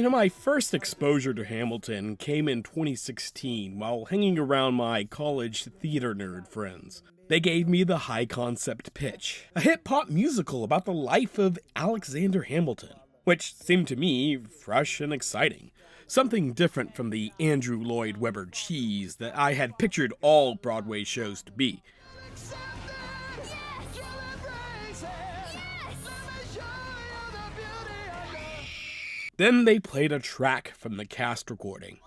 My first exposure to Hamilton came in 2016 while hanging around my college theater nerd friends. They gave me the high concept pitch, a hip-hop musical about the life of Alexander Hamilton, which seemed to me fresh and exciting. Something different from the Andrew Lloyd Webber cheese that I had pictured all Broadway shows to be. Then they played a track from the cast recording.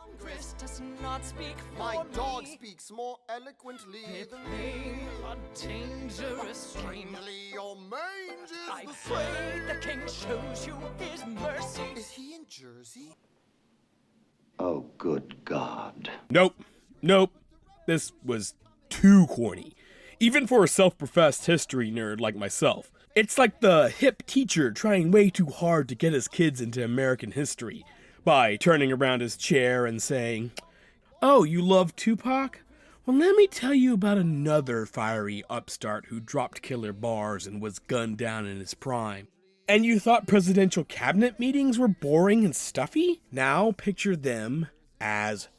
My dog speaks more eloquently than me. A dangerous stream. Your mange is I the pray same. the king shows you his mercy. Is he in Jersey? Oh, good God. Nope. This was too corny. Even for a self-professed history nerd like myself. It's like the hip teacher trying way too hard to get his kids into American history by turning around his chair and saying, "Oh, you love Tupac? Well, let me tell you about another fiery upstart who dropped killer bars and was gunned down in his prime. And you thought presidential cabinet meetings were boring and stuffy? Now picture them as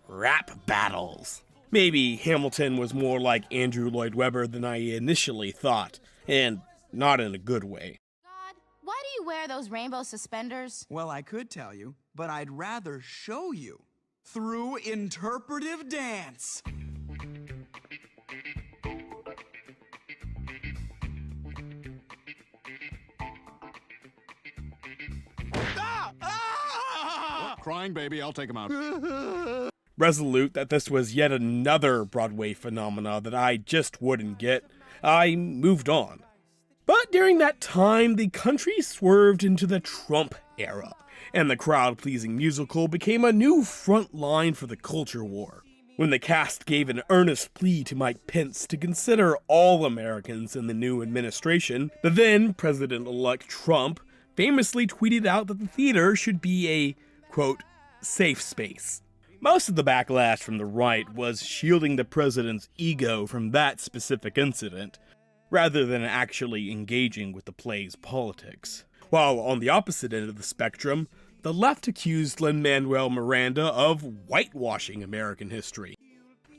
rap battles." Maybe Hamilton was more like Andrew Lloyd Webber than I initially thought, and not in a good way. God, why do you wear those rainbow suspenders? Well, I could tell you, but I'd rather show you. Through interpretive dance. Crying baby, I'll take him out. Resolute that this was yet another Broadway phenomena that I just wouldn't get, I moved on. But during that time, the country swerved into the Trump era, and the crowd-pleasing musical became a new front line for the culture war. When the cast gave an earnest plea to Mike Pence to consider all Americans in the new administration, the then President-elect Trump famously tweeted out that the theater should be a, quote, safe space. Most of the backlash from the right was shielding the president's ego from that specific incident, rather than actually engaging with the play's politics. While on the opposite end of the spectrum, the left accused Lin Manuel Miranda of whitewashing American history.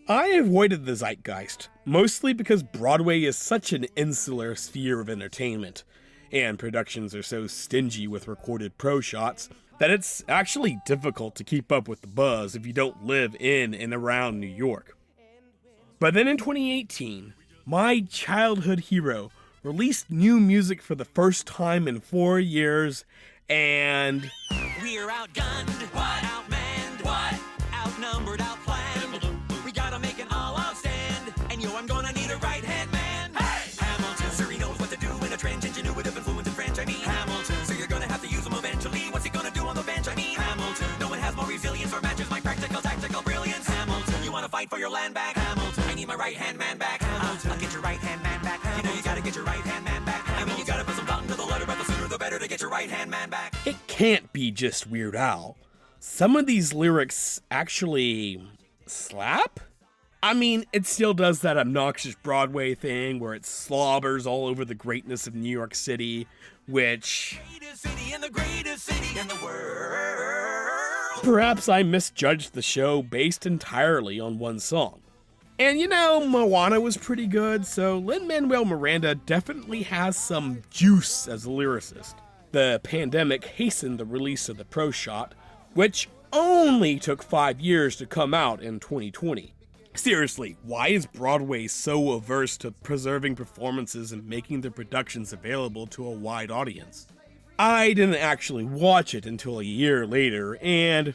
I avoided the zeitgeist, mostly because Broadway is such an insular sphere of entertainment, and productions are so stingy with recorded pro shots, that it's actually difficult to keep up with the buzz if you don't live in and around New York. But then in 2018, my childhood hero released new music for the first time in 4 years, and We're outgunned, what? Outmanned, what? Outnumbered, outplanned. We gotta make an all-out stand. And yo, I'm gonna need a right-hand man. Hey! Hamilton, sir, he knows what to do in a trench. Ingenuitive, influence in French, I mean Hamilton. So you're gonna have to use him eventually. What's he gonna do on the bench? I mean Hamilton. No one has more resilience or matches my practical, tactical brilliance. Hamilton, you wanna fight for your land back? Hamilton, I need my right-hand man back. Hamilton, I'll get your right-hand man back. Hamilton. You know you gotta get your right-hand man back. Hamilton. I mean you gotta put some thought into the letter, but the sooner the better to get your right-hand man back. it can't be just Weird Al. Some of these lyrics actually slap? I mean, it still does that obnoxious Broadway thing where it slobbers all over the greatness of New York City, which Greatest city in the greatest city in the world. perhaps I misjudged the show based entirely on one song. And Moana was pretty good, so Lin Manuel Miranda definitely has some juice as a lyricist. The pandemic hastened the release of the Pro Shot, which only took 5 years to come out in 2020. Seriously, why is Broadway so averse to preserving performances and making their productions available to a wide audience? I didn't actually watch it until a year later, and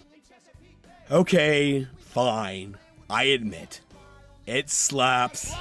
okay, fine, I admit, it slaps.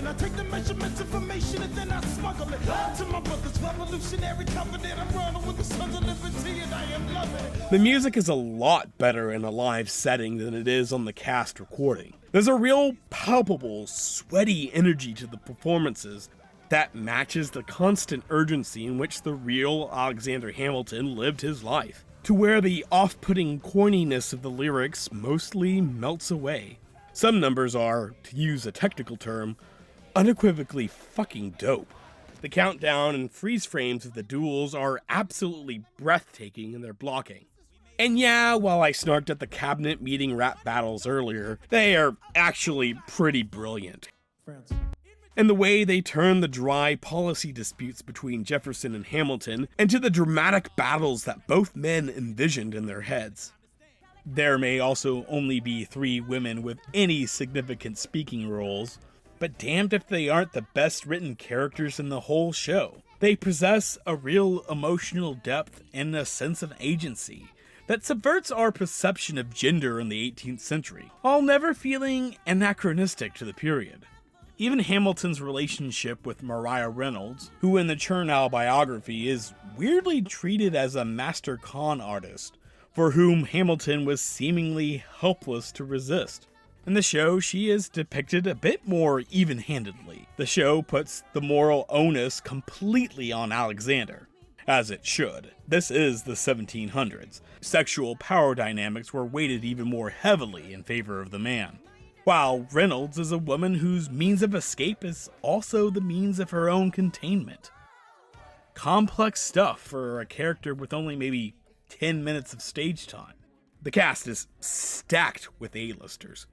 I take the measurements, information, and then I smuggle it to my brother's revolutionary covenant. I'm running with the sons of liberty, and I am loving. The music is a lot better in a live setting than it is on the cast recording. There's a real palpable, sweaty energy to the performances that matches the constant urgency in which the real Alexander Hamilton lived his life, to where the off-putting corniness of the lyrics mostly melts away. Some numbers are, to use a technical term, unequivocally fucking dope. The countdown and freeze frames of the duels are absolutely breathtaking in their blocking. And yeah, while I snarked at the cabinet meeting rap battles earlier, they are actually pretty brilliant. And the way they turn the dry policy disputes between Jefferson and Hamilton into the dramatic battles that both men envisioned in their heads. There may also only be 3 women with any significant speaking roles, but damned if they aren't the best written characters in the whole show. They possess a real emotional depth and a sense of agency that subverts our perception of gender in the 18th century, while never feeling anachronistic to the period. Even Hamilton's relationship with Maria Reynolds, who in the Chernow biography is weirdly treated as a master con artist, for whom Hamilton was seemingly helpless to resist. In the show, she is depicted a bit more even-handedly. The show puts the moral onus completely on Alexander. As it should. This is the 1700s. Sexual power dynamics were weighted even more heavily in favor of the man. While Reynolds is a woman whose means of escape is also the means of her own containment. Complex stuff for a character with only maybe 10 minutes of stage time. The cast is stacked with A-listers,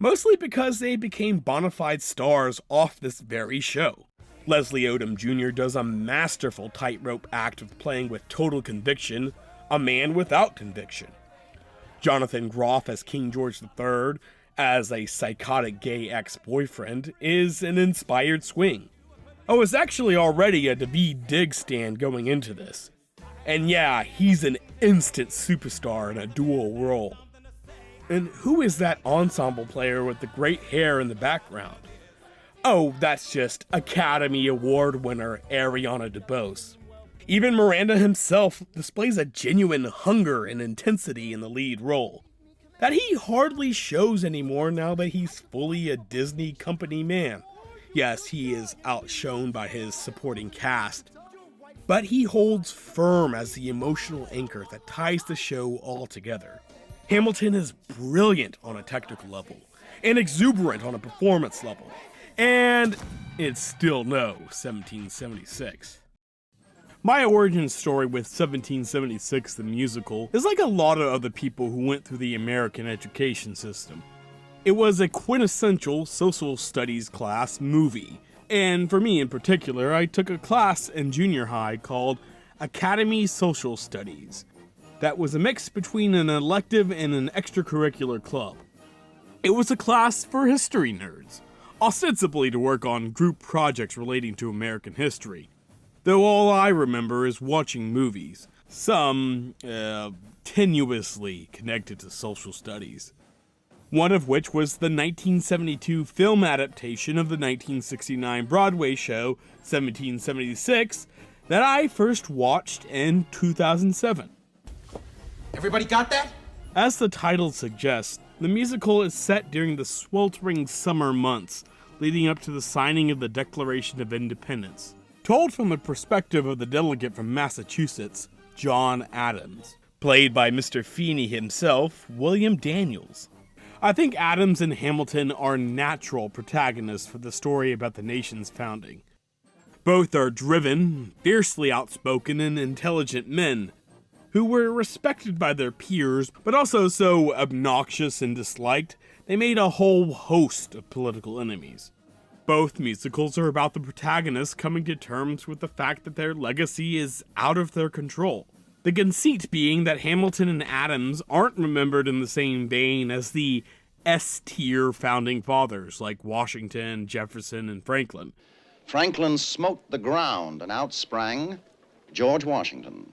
mostly because they became bona fide stars off this very show. Leslie Odom Jr. does a masterful tightrope act of playing with total conviction, a man without conviction. Jonathan Groff as King George III, as a psychotic gay ex-boyfriend, is an inspired swing. I was actually already a Daveed Diggs stan going into this. And yeah, he's an instant superstar in a dual role. And who is that ensemble player with the great hair in the background? Oh, that's just Academy Award winner Ariana DeBose. Even Miranda himself displays a genuine hunger and intensity in the lead role that he hardly shows anymore now that he's fully a Disney company man. Yes, he is outshone by his supporting cast, but he holds firm as the emotional anchor that ties the show all together. Hamilton is brilliant on a technical level and exuberant on a performance level. And it's still no 1776. My origin story with 1776 the musical is like a lot of other people who went through the American education system. It was a quintessential social studies class movie, and for me in particular, I took a class in junior high called Academy Social Studies. That was a mix between an elective and an extracurricular club. It was a class for history nerds, ostensibly to work on group projects relating to American history, though all I remember is watching movies, some tenuously connected to social studies. One of which was the 1972 film adaptation of the 1969 Broadway show 1776 that I first watched in 2007. Everybody got that? As the title suggests, the musical is set during the sweltering summer months leading up to the signing of the Declaration of Independence, told from the perspective of the delegate from Massachusetts, John Adams, played by Mr. Feeney himself, William Daniels. I think Adams and Hamilton are natural protagonists for the story about the nation's founding. Both are driven, fiercely outspoken, and intelligent men, who were respected by their peers, but also so obnoxious and disliked, they made a whole host of political enemies. Both musicals are about the protagonists coming to terms with the fact that their legacy is out of their control. The conceit being that Hamilton and Adams aren't remembered in the same vein as the S-tier founding fathers like Washington, Jefferson, and Franklin. Franklin smote the ground and out sprang George Washington,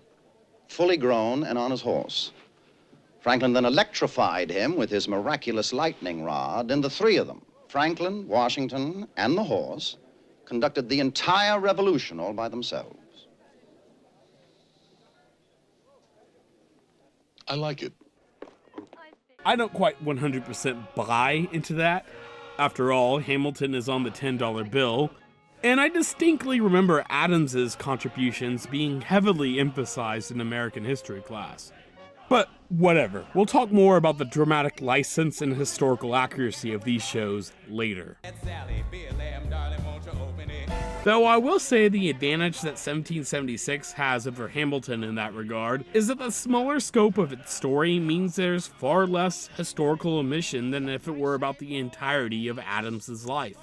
fully grown and on his horse. Franklin then electrified him with his miraculous lightning rod, and the 3 of them, Franklin, Washington, and the horse, conducted the entire revolution all by themselves. I like it. I don't quite 100% buy into that. After all, Hamilton is on the $10 bill, and I distinctly remember Adams's contributions being heavily emphasized in American history class. But whatever, we'll talk more about the dramatic license and historical accuracy of these shows later. Though I will say the advantage that 1776 has over Hamilton in that regard is that the smaller scope of its story means there's far less historical omission than if it were about the entirety of Adams's life.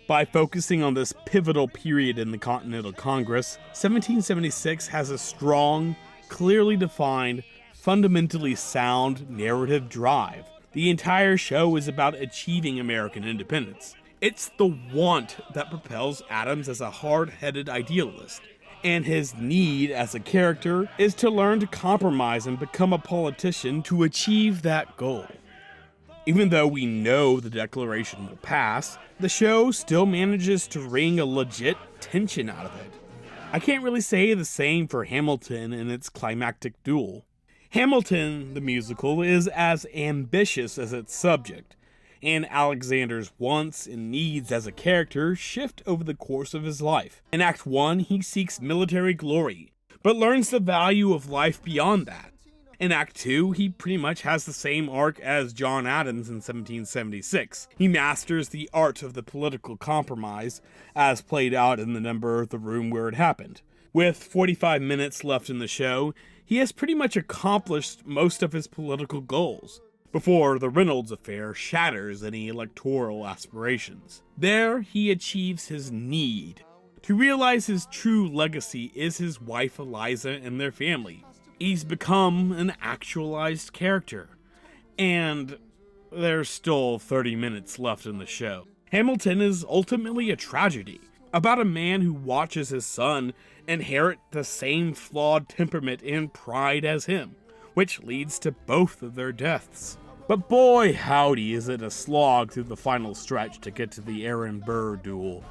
By focusing on this pivotal period in the Continental Congress, 1776 has a strong, clearly defined, fundamentally sound narrative drive. The entire show is about achieving American independence. It's the want that propels Adams as a hard-headed idealist, and his need as a character is to learn to compromise and become a politician to achieve that goal. Even though we know the Declaration will pass, the show still manages to wring a legit tension out of it. I can't really say the same for Hamilton and its climactic duel. Hamilton, the musical, is as ambitious as its subject, and Alexander's wants and needs as a character shift over the course of his life. In Act 1, he seeks military glory, but learns the value of life beyond that. In Act 2, he pretty much has the same arc as John Adams in 1776. He masters the art of the political compromise, as played out in the number The Room Where It Happened. With 45 minutes left in the show, he has pretty much accomplished most of his political goals, before the Reynolds affair shatters any electoral aspirations. There, he achieves his need. To realize his true legacy is his wife Eliza and their family. He's become an actualized character. And there's still 30 minutes left in the show. Hamilton is ultimately a tragedy, about a man who watches his son inherit the same flawed temperament and pride as him, which leads to both of their deaths. But boy howdy is it a slog through the final stretch to get to the Aaron Burr duel.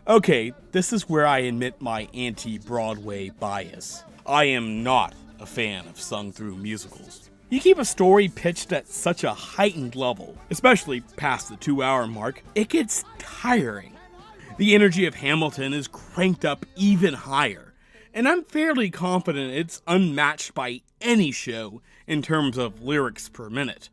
Okay, this is where I admit my anti-Broadway bias. I am not a fan of sung-through musicals. You keep a story pitched at such a heightened level, especially past the 2-hour mark, it gets tiring. The energy of Hamilton is cranked up even higher, and I'm fairly confident it's unmatched by any show in terms of lyrics per minute.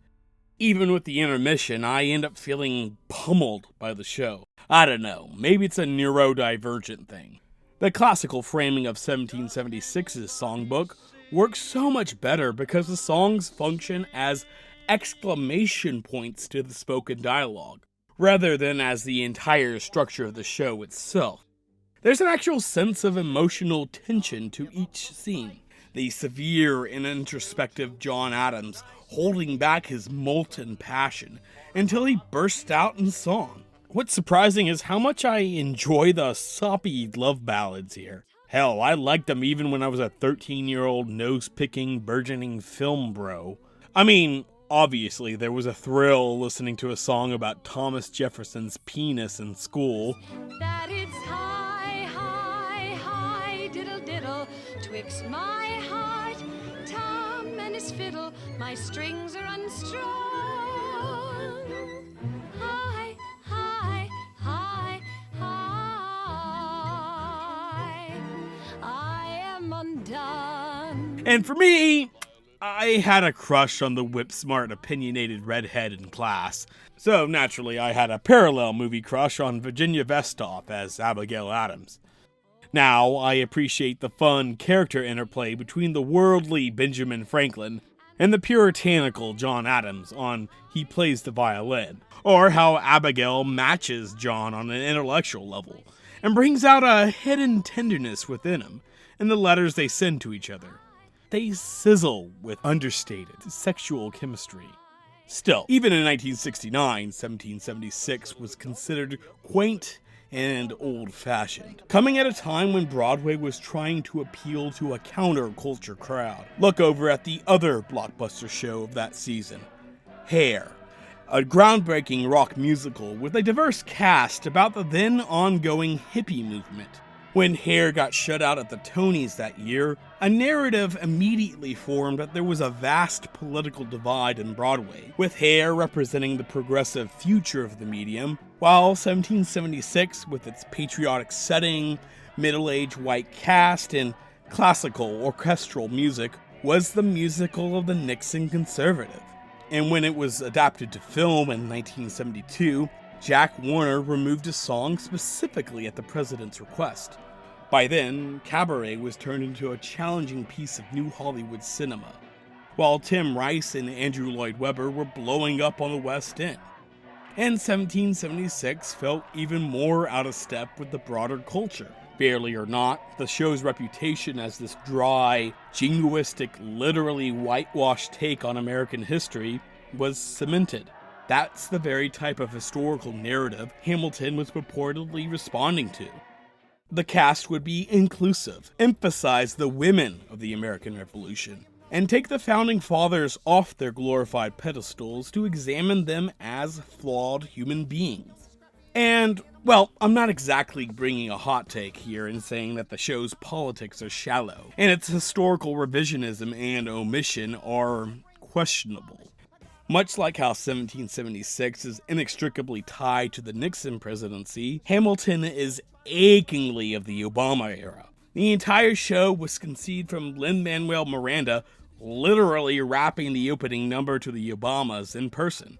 Even with the intermission, I end up feeling pummeled by the show. I don't know, maybe it's a neurodivergent thing. The classical framing of 1776's songbook works so much better because the songs function as exclamation points to the spoken dialogue, rather than as the entire structure of the show itself. There's an actual sense of emotional tension to each scene. The severe and introspective John Adams holding back his molten passion until he bursts out in song. What's surprising is how much I enjoy the soppy love ballads here. Hell, I liked them even when I was a 13-year-old nose-picking, burgeoning film bro. I mean, obviously there was a thrill listening to a song about Thomas Jefferson's penis in school. That it's high, high, high, diddle, diddle, twixt my heart, Tom and his fiddle, my strings are unstrung. High, high, high, high, I am undone. And for me, I had a crush on the whip-smart, opinionated redhead in class, so naturally I had a parallel movie crush on Virginia Vestoff as Abigail Adams. Now, I appreciate the fun character interplay between the worldly Benjamin Franklin and the puritanical John Adams on He Plays the Violin, or how Abigail matches John on an intellectual level, and brings out a hidden tenderness within him in the letters they send to each other. They sizzle with understated sexual chemistry. Still, even in 1969, 1776 was considered quaint and old-fashioned, coming at a time when Broadway was trying to appeal to a counterculture crowd. Look over at the other blockbuster show of that season, Hair, a groundbreaking rock musical with a diverse cast about the then ongoing hippie movement. When Hair got shut out at the Tonys that year, a narrative immediately formed that there was a vast political divide in Broadway, with Hair representing the progressive future of the medium, while 1776, with its patriotic setting, middle-aged white cast, and classical orchestral music, was the musical of the Nixon conservative. And when it was adapted to film in 1972, Jack Warner removed a song specifically at the president's request. By then, Cabaret was turned into a challenging piece of new Hollywood cinema, while Tim Rice and Andrew Lloyd Webber were blowing up on the West End. And 1776 felt even more out of step with the broader culture. Fairly or not, the show's reputation as this dry, jingoistic, literally whitewashed take on American history was cemented. That's the very type of historical narrative Hamilton was purportedly responding to. The cast would be inclusive, emphasize the women of the American Revolution, and take the Founding Fathers off their glorified pedestals to examine them as flawed human beings. And, well, I'm not exactly bringing a hot take here in saying that the show's politics are shallow, and its historical revisionism and omission are questionable. Much like how 1776 is inextricably tied to the Nixon presidency, Hamilton is achingly of the Obama era. The entire show was conceived from Lin Manuel Miranda literally rapping the opening number to the Obamas in person.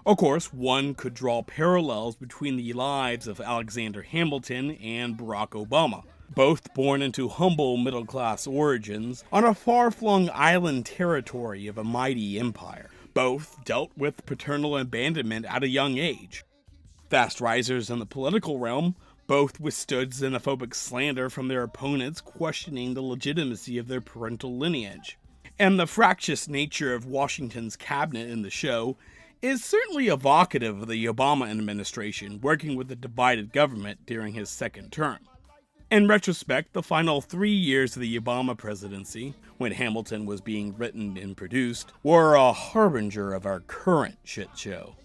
Of course, one could draw parallels between the lives of Alexander Hamilton and Barack Obama, both born into humble middle-class origins on a far-flung island territory of a mighty empire. Both dealt with paternal abandonment at a young age. Fast risers in the political realm, both withstood xenophobic slander from their opponents questioning the legitimacy of their parental lineage. And the fractious nature of Washington's cabinet in the show is certainly evocative of the Obama administration working with a divided government during his second term. In retrospect, the final 3 years of the Obama presidency, when Hamilton was being written and produced, were a harbinger of our current shit show.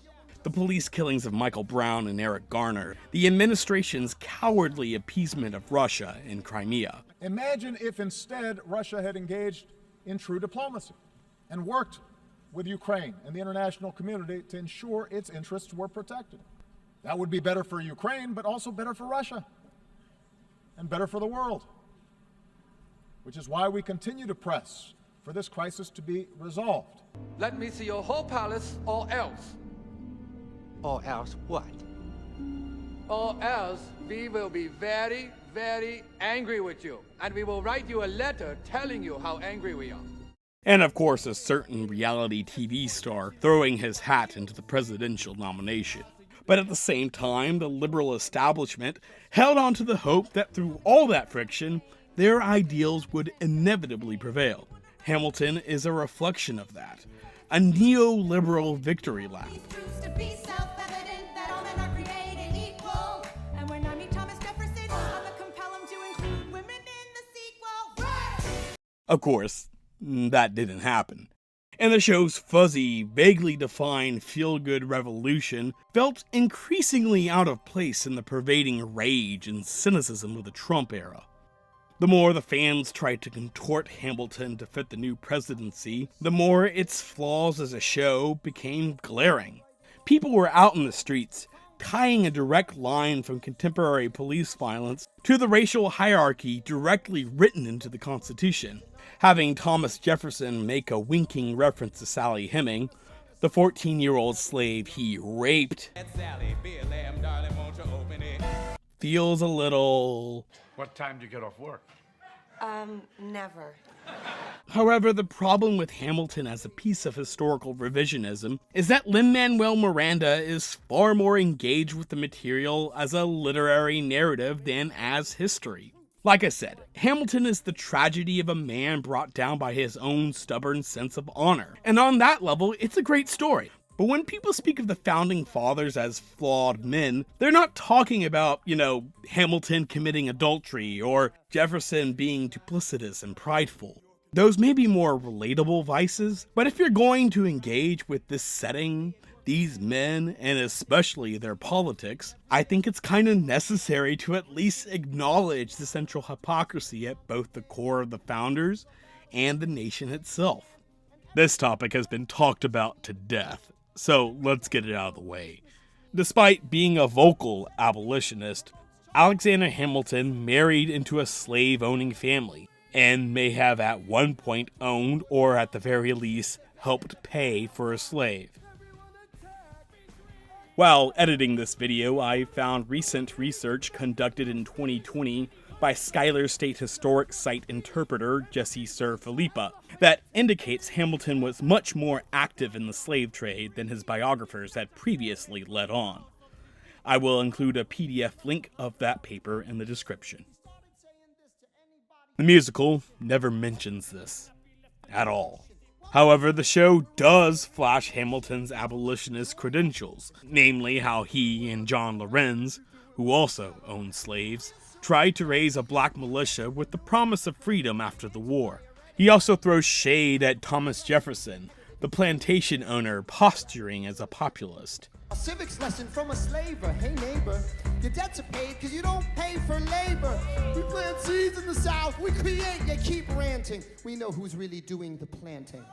The police killings of Michael Brown and Eric Garner, the administration's cowardly appeasement of Russia in Crimea. Imagine if instead Russia had engaged in true diplomacy and worked with Ukraine and the international community to ensure its interests were protected. That would be better for Ukraine, but also better for Russia and better for the world, which is why we continue to press for this crisis to be resolved. Let me see your whole palace or else. Or else what? Or else we will be very, very angry with you, and we will write you a letter telling you how angry we are. And of course, a certain reality TV star throwing his hat into the presidential nomination. But at the same time, the liberal establishment held on to the hope that through all that friction, their ideals would inevitably prevail. Hamilton is a reflection of that, a neoliberal victory lap. Of course, that didn't happen. And the show's fuzzy, vaguely defined feel-good revolution felt increasingly out of place in the pervading rage and cynicism of the Trump era. The more the fans tried to contort Hamilton to fit the new presidency, the more its flaws as a show became glaring. People were out in the streets, tying a direct line from contemporary police violence to the racial hierarchy directly written into the Constitution. Having Thomas Jefferson make a winking reference to Sally Heming, the 14-year-old slave he raped, feels a little... What time do you get off work? Never. However, the problem with Hamilton as a piece of historical revisionism is that Lin Manuel Miranda is far more engaged with the material as a literary narrative than as history. Like I said, Hamilton is the tragedy of a man brought down by his own stubborn sense of honor. And on that level, it's a great story. But when people speak of the Founding Fathers as flawed men, they're not talking about, Hamilton committing adultery or Jefferson being duplicitous and prideful. Those may be more relatable vices, but if you're going to engage with this setting, these men, and especially their politics, I think it's kind of necessary to at least acknowledge the central hypocrisy at both the core of the founders and the nation itself. This topic has been talked about to death, so let's get it out of the way. Despite being a vocal abolitionist, Alexander Hamilton married into a slave-owning family. and may have at one point owned or at the very least helped pay for a slave. While editing this video, I found recent research conducted in 2020 by Schuyler State Historic Site interpreter Jesse Sir Philippa that indicates Hamilton was much more active in the slave trade than his biographers had previously let on. I will include a PDF link of that paper in the description. The musical never mentions this at all. However, the show does flash Hamilton's abolitionist credentials, namely how he and John Lorenz, who also owned slaves, tried to raise a black militia with the promise of freedom after the war. He also throws shade at Thomas Jefferson, the plantation owner posturing as a populist. A civics lesson from a slaver. Hey neighbor, your debts are paid because you don't pay for labor. We plant seeds in the South, we create, you keep ranting. We know who's really doing the planting.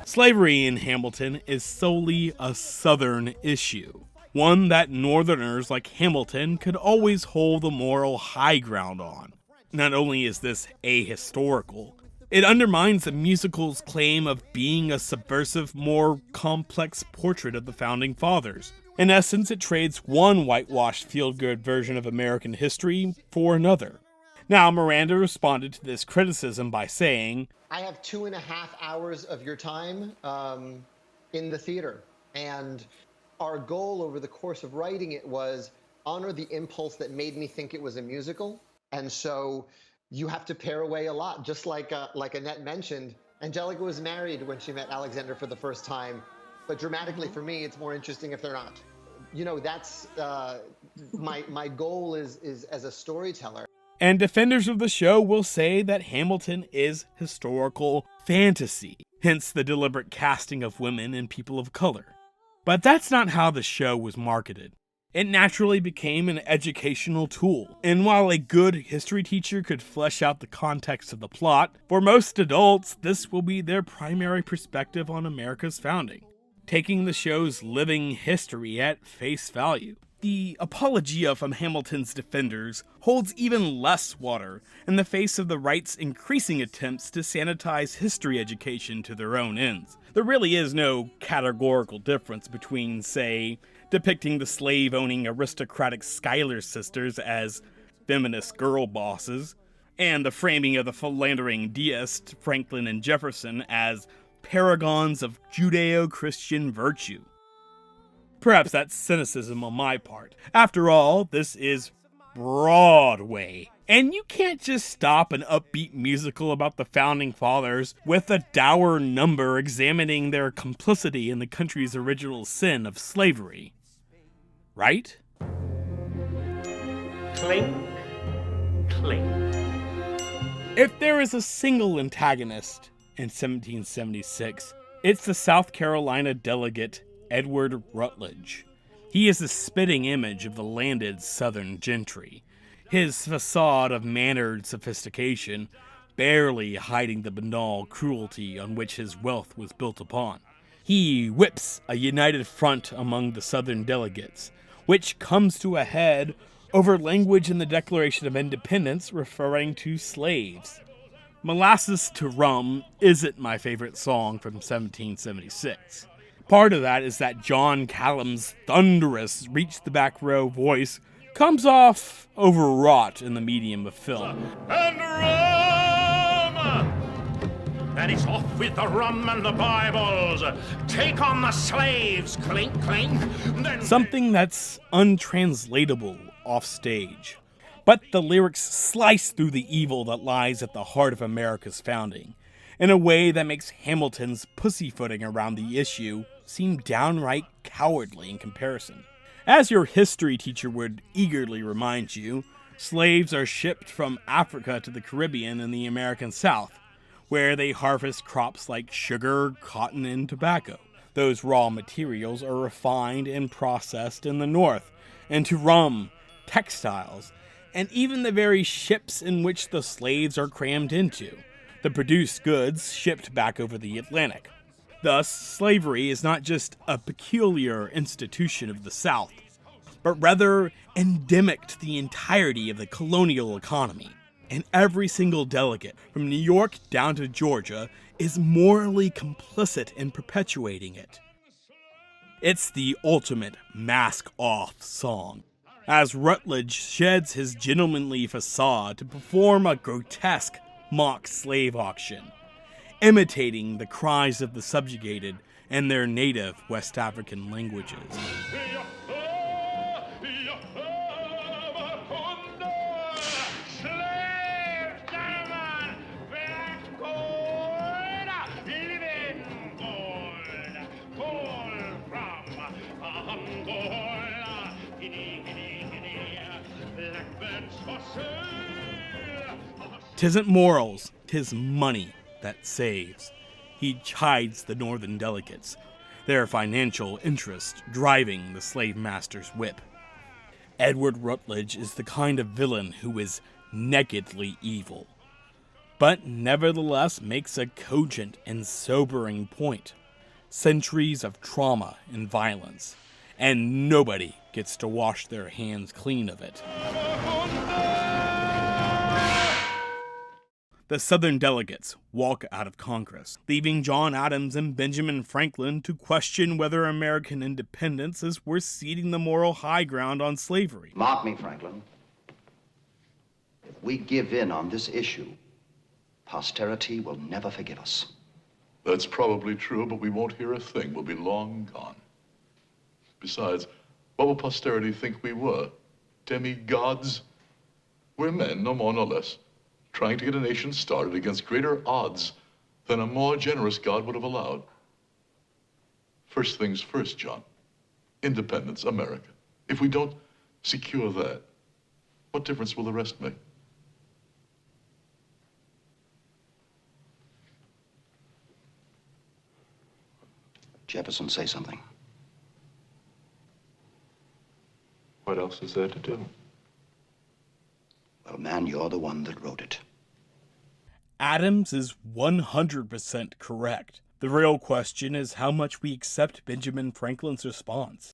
Slavery in Hamilton is solely a Southern issue, one that Northerners like Hamilton could always hold the moral high ground on. Not only is this ahistorical, it undermines the musical's claim of being a subversive, more complex portrait of the Founding Fathers. In essence, it trades one whitewashed feel-good version of American history for another. Now, Miranda responded to this criticism by saying, I have 2.5 hours of your time in the theater, and our goal over the course of writing it was honor the impulse that made me think it was a musical, and so you have to pare away a lot. Just like Annette mentioned, Angelica was married when she met Alexander for the first time, but dramatically for me, it's more interesting if they're not. You know, that's my goal is as a storyteller. And defenders of the show will say that Hamilton is historical fantasy, hence the deliberate casting of women and people of color. But that's not how the show was marketed. It naturally became an educational tool, and while a good history teacher could flesh out the context of the plot, for most adults, this will be their primary perspective on America's founding, taking the show's living history at face value. The apologia from Hamilton's defenders holds even less water in the face of the right's increasing attempts to sanitize history education to their own ends. There really is no categorical difference between, say, depicting the slave-owning aristocratic Schuyler sisters as feminist girl bosses, and the framing of the philandering deists Franklin and Jefferson as paragons of Judeo-Christian virtue. Perhaps that's cynicism on my part. After all, this is Broadway, and you can't just stop an upbeat musical about the Founding Fathers with a dour number examining their complicity in the country's original sin of slavery. Right? Clink, clink. If there is a single antagonist in 1776, it's the South Carolina delegate Edward Rutledge. He is the spitting image of the landed Southern gentry, his facade of mannered sophistication barely hiding the banal cruelty on which his wealth was built upon. He whips a united front among the Southern delegates, which comes to a head over language in the Declaration of Independence referring to slaves. Molasses to Rum isn't my favorite song from 1776. Part of that is that John Callum's thunderous reach-the-back-row voice comes off overwrought in the medium of film. And rum! Then it's off with the rum and the Bibles. Take on the slaves, clink, clink. Then Something that's untranslatable off stage. But the lyrics slice through the evil that lies at the heart of America's founding, in a way that makes Hamilton's pussyfooting around the issue seem downright cowardly in comparison. As your history teacher would eagerly remind you, slaves are shipped from Africa to the Caribbean and the American South, where they harvest crops like sugar, cotton, and tobacco. Those raw materials are refined and processed in the North into rum, textiles, and even the very ships in which the slaves are crammed into, the produced goods shipped back over the Atlantic. Thus, slavery is not just a peculiar institution of the South, but rather endemic to the entirety of the colonial economy. and every single delegate, from New York down to Georgia, is morally complicit in perpetuating it. It's the ultimate mask-off song, as Rutledge sheds his gentlemanly facade to perform a grotesque mock slave auction, imitating the cries of the subjugated in their native West African languages. Tisn't morals, 'tis money that saves. He chides the northern delegates, their financial interest driving the slave master's whip. Edward Rutledge is the kind of villain who is nakedly evil, but nevertheless makes a cogent and sobering point. Centuries of trauma and violence, and nobody gets to wash their hands clean of it. The Southern delegates walk out of Congress, leaving John Adams and Benjamin Franklin to question whether American independence is worth ceding the moral high ground on slavery. Mark me, Franklin. If we give in on this issue, posterity will never forgive us. That's probably true, but we won't hear a thing. We'll be long gone. Besides, what will posterity think we were? Demigods? We're men, no more, no less, trying to get a nation started against greater odds than a more generous God would have allowed. First things first, John. Independence, America. If we don't secure that, what difference will the rest make? Jefferson, say something. What else is there to do? Well, man, you're the one that wrote it. Adams is 100% correct. The real question is how much we accept Benjamin Franklin's response.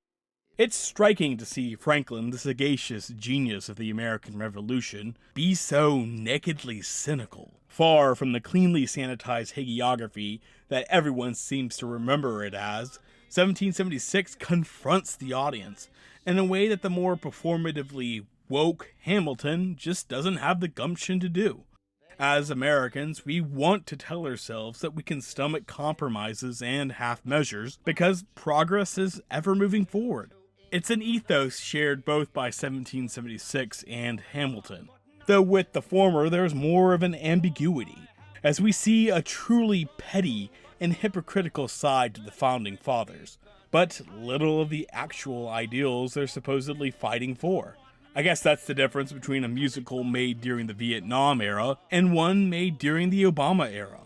It's striking to see Franklin, the sagacious genius of the American Revolution, be so nakedly cynical, far from the cleanly sanitized hagiography that everyone seems to remember it as. 1776 confronts the audience in a way that the more performatively woke Hamilton just doesn't have the gumption to do. As Americans, we want to tell ourselves that we can stomach compromises and half measures because progress is ever moving forward. It's an ethos shared both by 1776 and Hamilton, though with the former there's more of an ambiguity, as we see a truly petty and hypocritical side to the Founding Fathers, but little of the actual ideals they're supposedly fighting for. I guess that's the difference between a musical made during the Vietnam era and one made during the Obama era.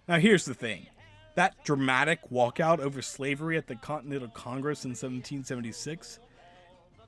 Now here's the thing. That dramatic walkout over slavery at the Continental Congress in 1776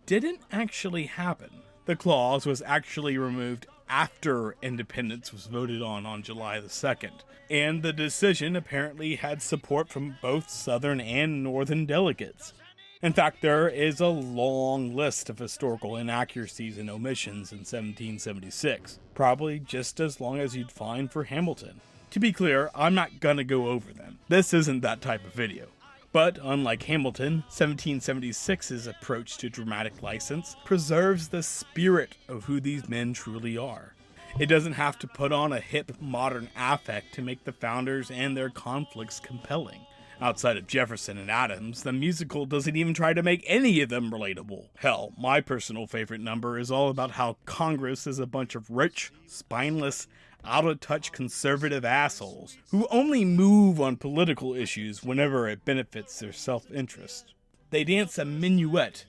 didn't actually happen. The clause was actually removed after independence was voted on July the 2nd, and the decision apparently had support from both Southern and Northern delegates. In fact, there is a long list of historical inaccuracies and omissions in 1776, probably just as long as you'd find for Hamilton. To be clear, I'm not gonna go over them. This isn't that type of video. But unlike Hamilton, 1776's approach to dramatic license preserves the spirit of who these men truly are. It doesn't have to put on a hip modern affect to make the founders and their conflicts compelling. Outside of Jefferson and Adams, the musical doesn't even try to make any of them relatable. Hell, my personal favorite number is all about how Congress is a bunch of rich, spineless, out-of-touch conservative assholes who only move on political issues whenever it benefits their self-interest. They dance a minuet,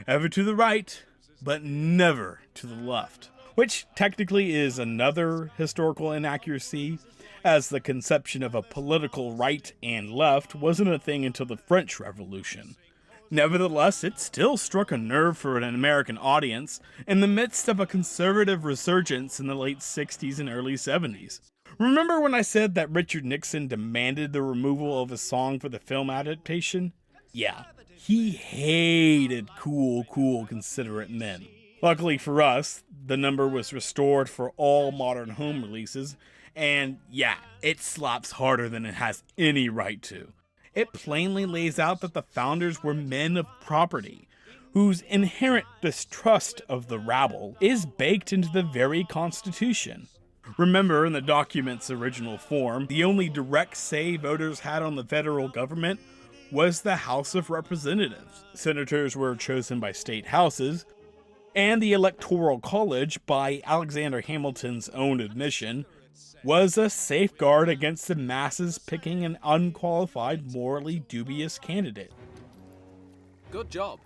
ever to the right, but never to the left, which technically is another historical inaccuracy, as the conception of a political right and left wasn't a thing until the French Revolution. Nevertheless, it still struck a nerve for an American audience in the midst of a conservative resurgence in the late 60s and early 70s. Remember when I said that Richard Nixon demanded the removal of a song for the film adaptation? Yeah, he hated cool, considerate men. Luckily for us, the number was restored for all modern home releases, and yeah, it slaps harder than it has any right to. It plainly lays out that the founders were men of property, whose inherent distrust of the rabble is baked into the very Constitution. Remember, in the document's original form, the only direct say voters had on the federal government was the House of Representatives. Senators were chosen by state houses, and the Electoral College, by Alexander Hamilton's own admission, was a safeguard against the masses picking an unqualified, morally dubious candidate. Good job.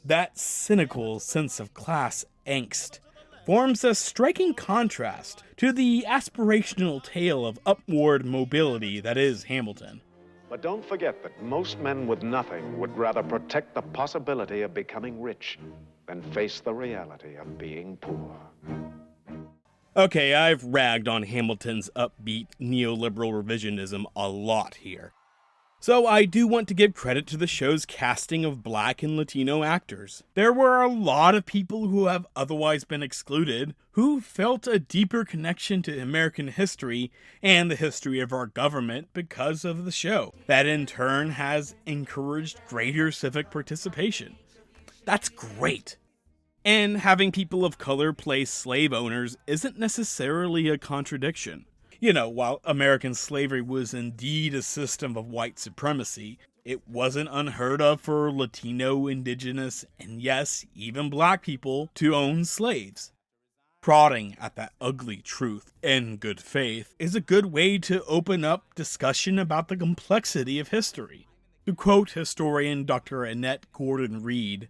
That cynical sense of class angst forms a striking contrast to the aspirational tale of upward mobility that is Hamilton. But don't forget that most men with nothing would rather protect the possibility of becoming rich than face the reality of being poor. Okay, I've ragged on Hamilton's upbeat neoliberal revisionism a lot here. So I do want to give credit to the show's casting of Black and Latino actors. There were a lot of people who have otherwise been excluded who felt a deeper connection to American history and the history of our government because of the show. That in turn has encouraged greater civic participation. That's great. And having people of color play slave owners isn't necessarily a contradiction. You know, while American slavery was indeed a system of white supremacy, it wasn't unheard of for Latino, indigenous, and yes, even black people to own slaves. Prodding at that ugly truth in good faith is a good way to open up discussion about the complexity of history. To quote historian Dr. Annette Gordon-Reed,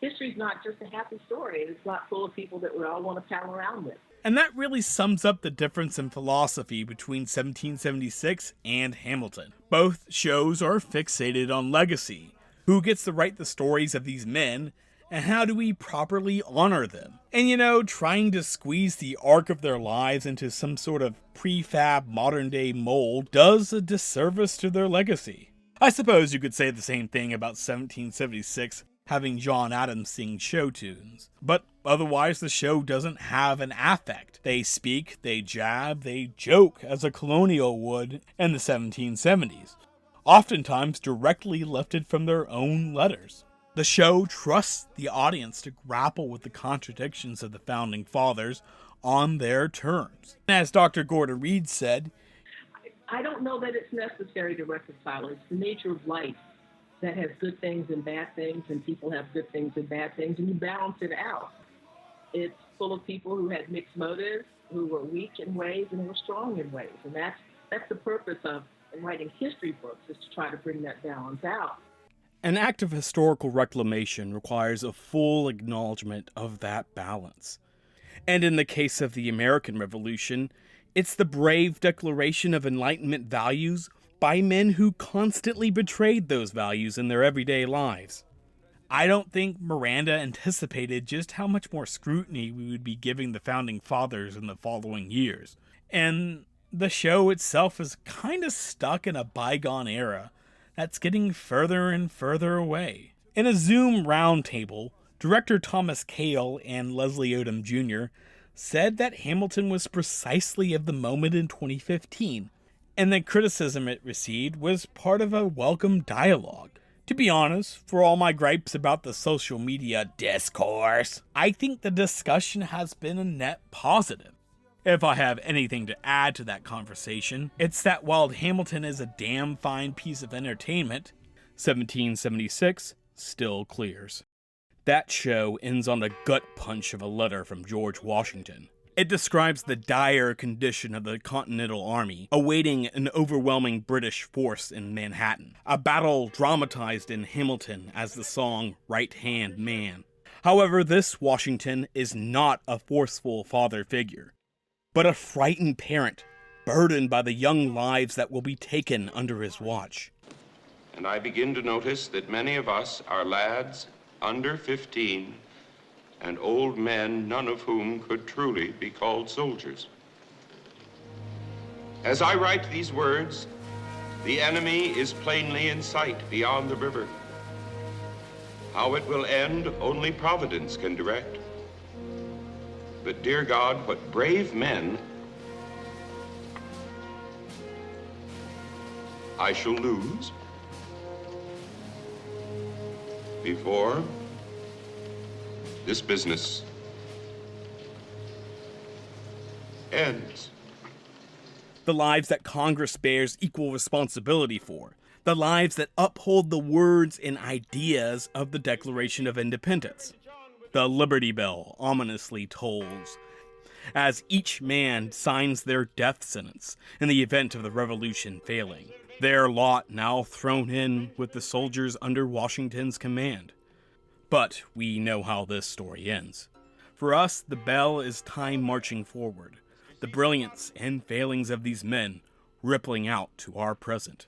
history's not just a happy story. It's not full of people that we all want to pal around with. And that really sums up the difference in philosophy between 1776 and Hamilton. Both shows are fixated on legacy. Who gets to write the stories of these men, and how do we properly honor them? And you know, trying to squeeze the arc of their lives into some sort of prefab modern-day mold does a disservice to their legacy. I suppose you could say the same thing about 1776 having John Adams sing show tunes. But otherwise the show doesn't have an affect. They speak, they jab, they joke as a colonial would in the 1770s, oftentimes directly lifted from their own letters. The show trusts the audience to grapple with the contradictions of the Founding Fathers on their terms. As Dr. Gordon-Reed said, I don't know that it's necessary to reconcile. It's the nature of life that has good things and bad things, and people have good things and bad things, and you balance it out. It's full of people who had mixed motives, who were weak in ways and who were strong in ways. And that's the purpose of writing history books, is to try to bring that balance out. An act of historical reclamation requires a full acknowledgement of that balance. And in the case of the American Revolution, it's the brave declaration of Enlightenment values by men who constantly betrayed those values in their everyday lives. I don't think Miranda anticipated just how much more scrutiny we would be giving the Founding Fathers in the following years. And the show itself is kind of stuck in a bygone era that's getting further and further away. In a Zoom roundtable, director Thomas Kail and Leslie Odom Jr. said that Hamilton was precisely of the moment in 2015, and the criticism it received was part of a welcome dialogue. To be honest, for all my gripes about the social media discourse, I think the discussion has been a net positive. If I have anything to add to that conversation, it's that while Hamilton is a damn fine piece of entertainment, 1776 still clears. That show ends on a gut punch of a letter from George Washington. It describes the dire condition of the Continental Army, awaiting an overwhelming British force in Manhattan, a battle dramatized in Hamilton as the song Right Hand Man. However, this Washington is not a forceful father figure, but a frightened parent, burdened by the young lives that will be taken under his watch. And I begin to notice that many of us are lads under 15, and old men, none of whom could truly be called soldiers. As I write these words, the enemy is plainly in sight beyond the river. How it will end, only Providence can direct. But, dear God, what brave men I shall lose before this business ends. The lives that Congress bears equal responsibility for. The lives that uphold the words and ideas of the Declaration of Independence. The Liberty Bell ominously tolls as each man signs their death sentence in the event of the revolution failing, their lot now thrown in with the soldiers under Washington's command. But we know how this story ends. For us, the bell is time marching forward, the brilliance and failings of these men rippling out to our present.